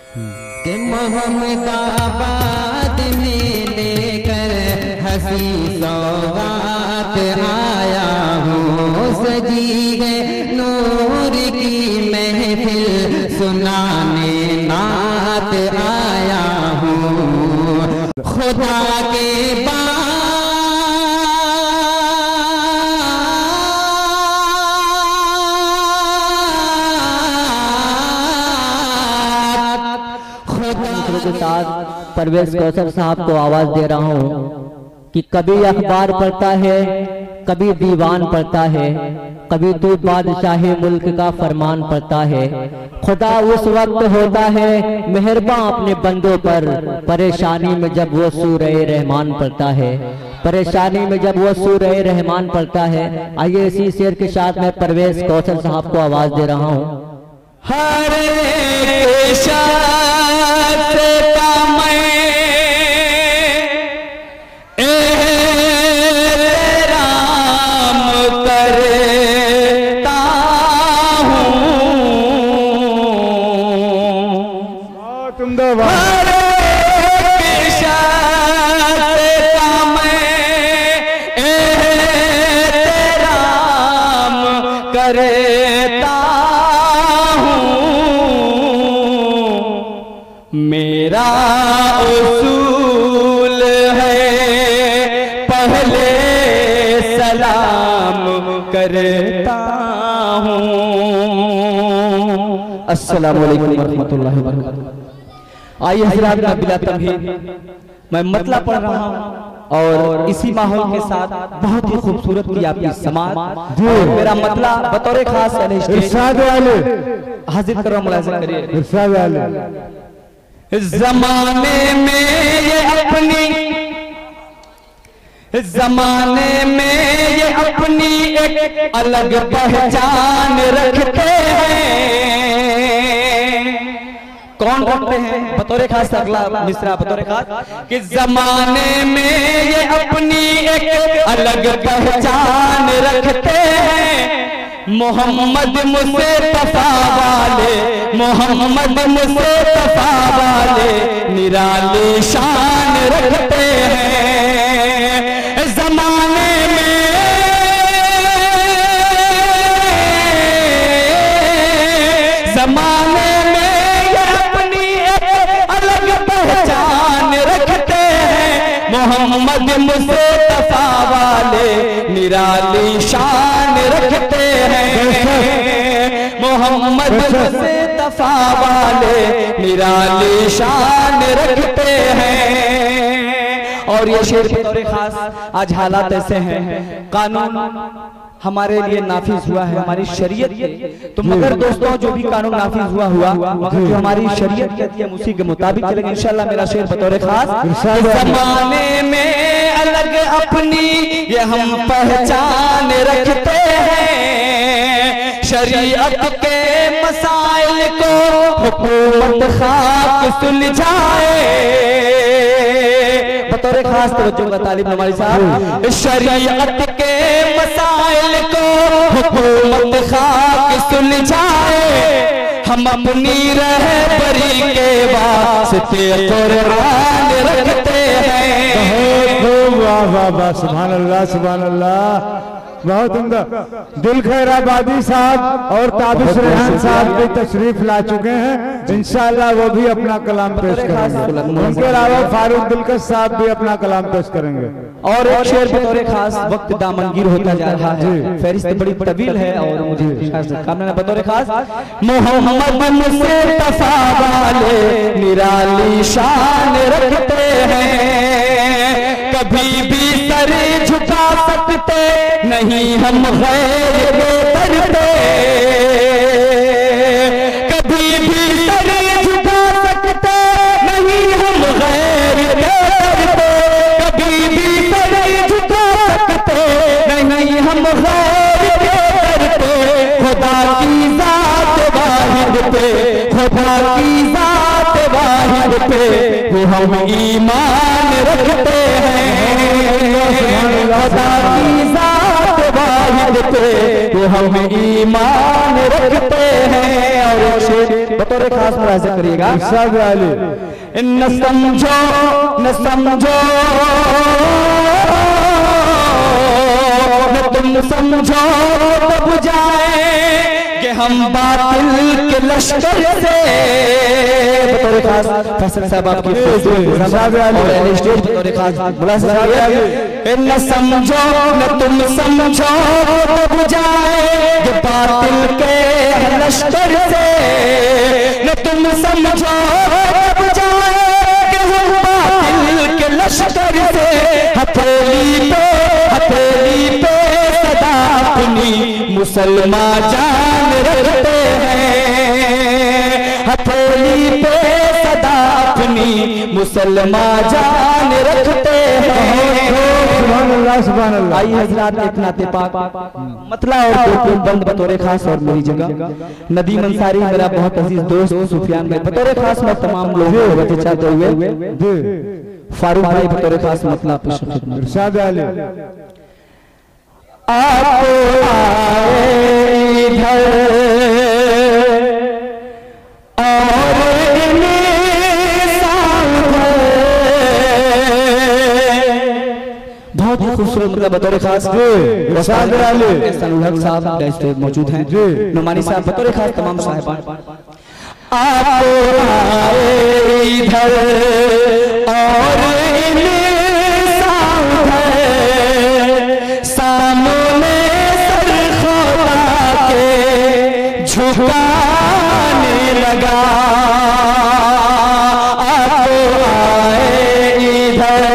कि मोहम्मदाबाद में लेकर हंसी सौगात आया हूँ, सजी है नूर की महफिल सुनाने नात आया हूँ। खुदा के के साथ परवेज कौसर साहब को आवाज दे रहा हूँ कि कभी अखबार पढ़ता है, कभी दीवान पढ़ता है, कभी तो बादशाही मुल्क का फरमान पढ़ता है। खुदा उस वक्त होता है मेहरबान अपने बंदों पर, परेशानी में जब वो सूरह रहमान पढ़ता है, परेशानी में जब वो सूरह रहमान पढ़ता है। आइए इसी शेर के साथ मैं परवेज कौसर साहब को आवाज दे रहा हूँ। हर शात का मैं एहराम करता हूँ, हर शात का मैं एहराम करता मेरा उसूल है पहले सलाम करता हूँ। अस्सलामु अलैकुम वरहमतुल्लाहि वबरकातुहू। आइए हज़रात बिला तमहीद मैं मतला पढ़ रहा हूँ और इसी माहौल के साथ बहुत ही खूबसूरत की आपकी समात मेरा मतला बतौर खास इरशाद वाले हाजिर करो, मुलाज़ा करिए। इरशाद वाले ज़माने में ये अपनी, ज़माने में ये अपनी एक अलग पहचान रखते हैं। कौन रखते हैं? बतौर खास अगला मिसरा बतौर खास कि ज़माने में ये अपनी एक अलग पहचान रखते हैं। मोहम्मद मुस्तफा वाले, मोहम्मद मुस्तफा वाले निराली शान रखते हैं। ज़माने में, ज़माने में ये अपनी एक अलग पहचान रखते हैं। मोहम्मद मुस्तफा वाले निराली शान रखते हैं। मोहम्मद मुस्तफा वाले निराली शान रखते हैं। और ये शेर बतौर खास आज हालात ऐसे हैं, कानून हमारे लिए नाफिज हुआ है, हमारी शरीयत के, तो मगर दोस्तों जो भी कानून नाफिज हुआ मगर जो हमारी शरीयत कहती है उसी के मुताबिक चलेंगे इंशाल्लाह। मेरा शेर बतौर खास, ज़माने में अलग अपनी ये हम पहचान रखते हैं। शरीयत के मसाइल को हुकूमत खाक सुलझाए, बतौर खास तवज्जो का तालिब हमारे साहब। शरीयत के मसाइल को हुकूमत खाक सुलझाए, हम अपनी रहबरी के वास्ते कुर्बान रखते हैं। वाह वाह वाह, सुभान अल्लाह सुभान अल्लाह, बहुत उम्दा। दिल खैर आबादी साहब और ताबिश रेहान साहब भी तशरीफ ला चुके हैं, इंशाअल्लाह वो भी अपना कलाम पेश करेंगे। उनके अलावा फारूक दिलकश साहब भी अपना कलाम पेश करेंगे। और एक शेर बतौर खास, वक्त दामनगीर होता जा रहा है, फहरिस्त बड़ी तवील है और मुझे बतौर खास मोहम्मद मुस्तफा वाले निराली शान रखते हैं। कभी भी सर झुका सकते नहीं हम गैर के दर पे, कभी भी सर झुका सकते नहीं हम गैर के दर पे, कभी भी सर झुका सकते नहीं हम गैर के दर पे। खुदा की जात वाहिद पे, खुदा की जात वाहिद पे वो हम ईमान रखते हैं। खुदा की जात वाहिद पे वो हम ईमान रखते हैं। और शेर बतौर खास मुलाहिजा करिएगा, न समझो न समझो न तुम समझो तब जाए कि हम बातिल के लश्कर से। बतौर खास फैसल साहब आपकी स्टेज बतौर खास मुलाहिजा करिए, न समझो न तुम समझो तब जाए कि बातिल के लश्कर से, न तुम समझो तब जाए कि हम बातिल के लश्कर से। हथेली पे सदा अपनी मुसलमान जान रखते हैं। हथेली पे सदा अपनी मुसलमान जान रखते हैं। आइए हजरात एक नाते पाक मतला और बंद बतौर खास और मेरी जगह नदीम अंसारी मेरा बहुत अजीज दोस्त सुफियान भाई बतौर खास मैं तमाम लोगों को वजह चाहते हुए फारूक भाई बतौर खास मतला पेश इरशाद आले आप आए इधर और बहुत ही खूबसूरत मतलब बतौर खास साहब मौजूद हैं, नुमानी साहब बतौर खास तमाम साहिबान। आप आए इधर और सामने सर खुदा के झुकाने लगा। आप आए इधर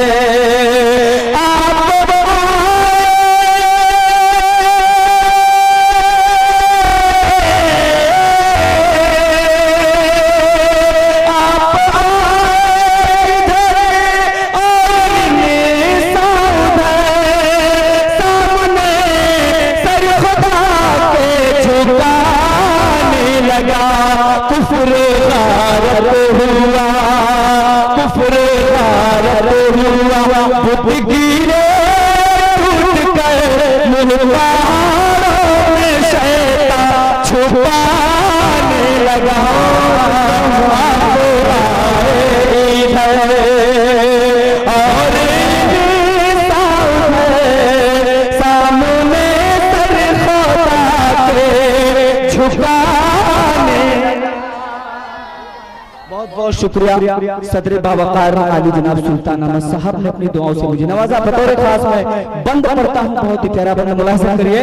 बहुत शुक्रिया सदर बावकार आली जनाब सुल्तान अहमद साहब ने अपनी दुआओं से मुझे नवाजा। बतौर खास मैं बंद पढ़ता हूँ, बहुत ही प्यारा बंद मुलाहिजा करिए।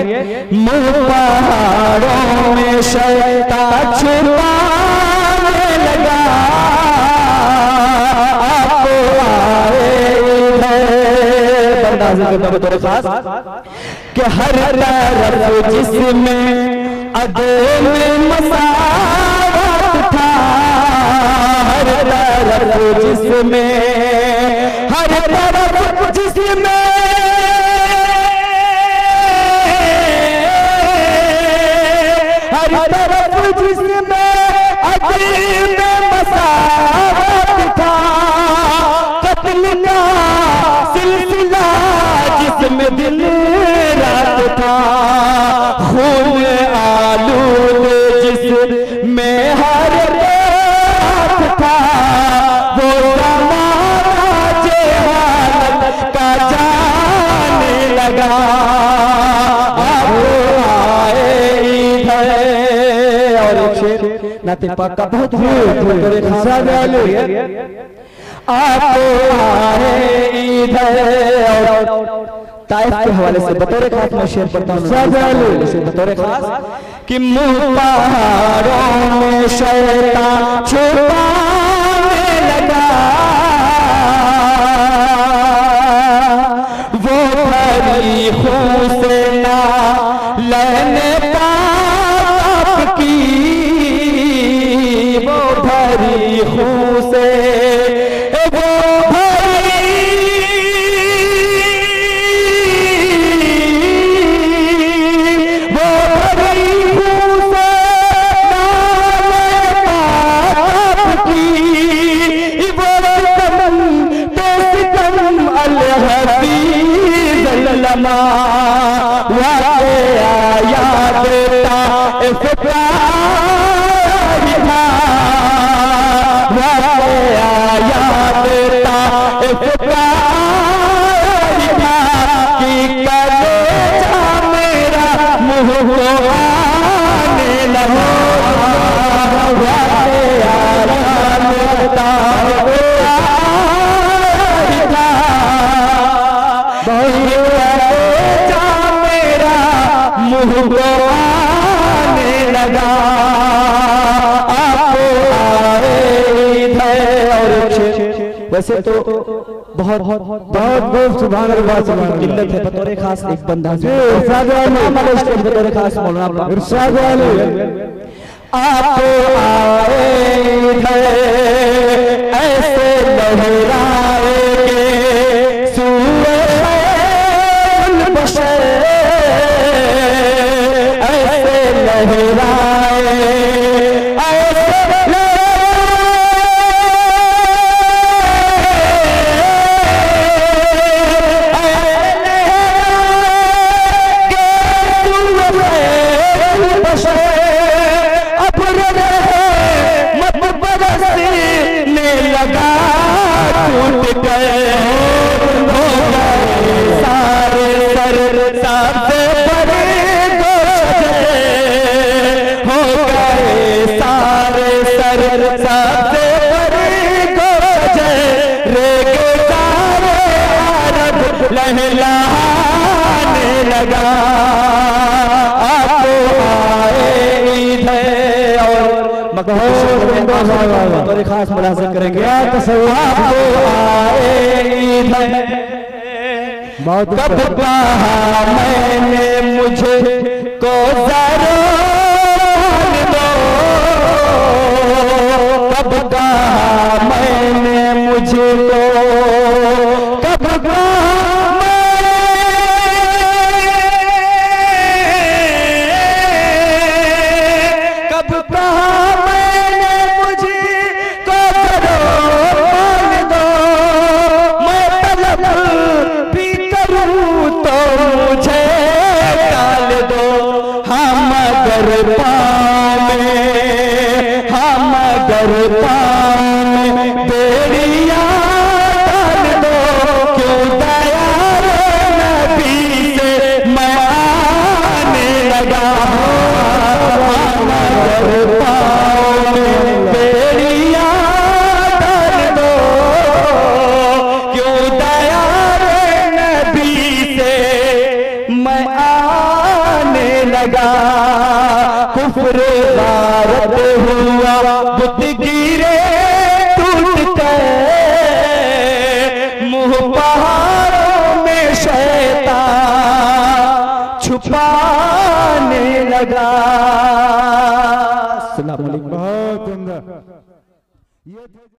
मुँह पहाड़ों में शैतान छुपाने लगा। आपको आए बंदा बतौर खास कि हर तरफ जिसमें अदे में मसावत था, हर तरफ जिसमें हर तरफ जिसमें हर तरफ जिसमें अदे में मसावत था। कत्ल का सिलसिला जिसमें दिन रात था, खून आलूद जिसमें हर रात था। वो ज़माना जहालत का जाने लगा। अब आए इधर और एक शेर नाते पाक का बहुत आप आए इधर और ताइफ के हवाले से बतौर खास मैं शेर पढ़ता हूँ बतौर खास कि मुँह पहाड़ों में शैतान छुपाने लगा। वो भरी खून से ना लेने पाप की, वो भरी खून से वाक़या याद ताइफ का था कि कलेजा मेरा मुँह को आने लगा। याद ताइफ का था कलेजा मेरा मुँह को आने लगा। वैसे तो बहुत सुभान अल्लाह किल्लत है, बतौर खास एक बंदा बतौर खास मौलाना इरशाद वाले आप आए थे ऐसे लहराएंगे सूरज बशर, ऐसे लहराए लहलाने लगा। आपको आए ईद है और मकबूल खास मुलाज़ा करेंगे। आपको आए ईद है कब कहा मैंने मुझे को जरा दो, कब कहा मैंने मुझे को, कब कहा बेड़िया डाल दो, क्यों दया नबी से मैं आने लगा। बेड़िया डाल दो, क्यों दया नबी से मैं आने लगा। कुफ्र गारत हुआ बुत गिरे टूट कर, मुँह पहाड़ों में शैतान छुपाने लगा। बहुत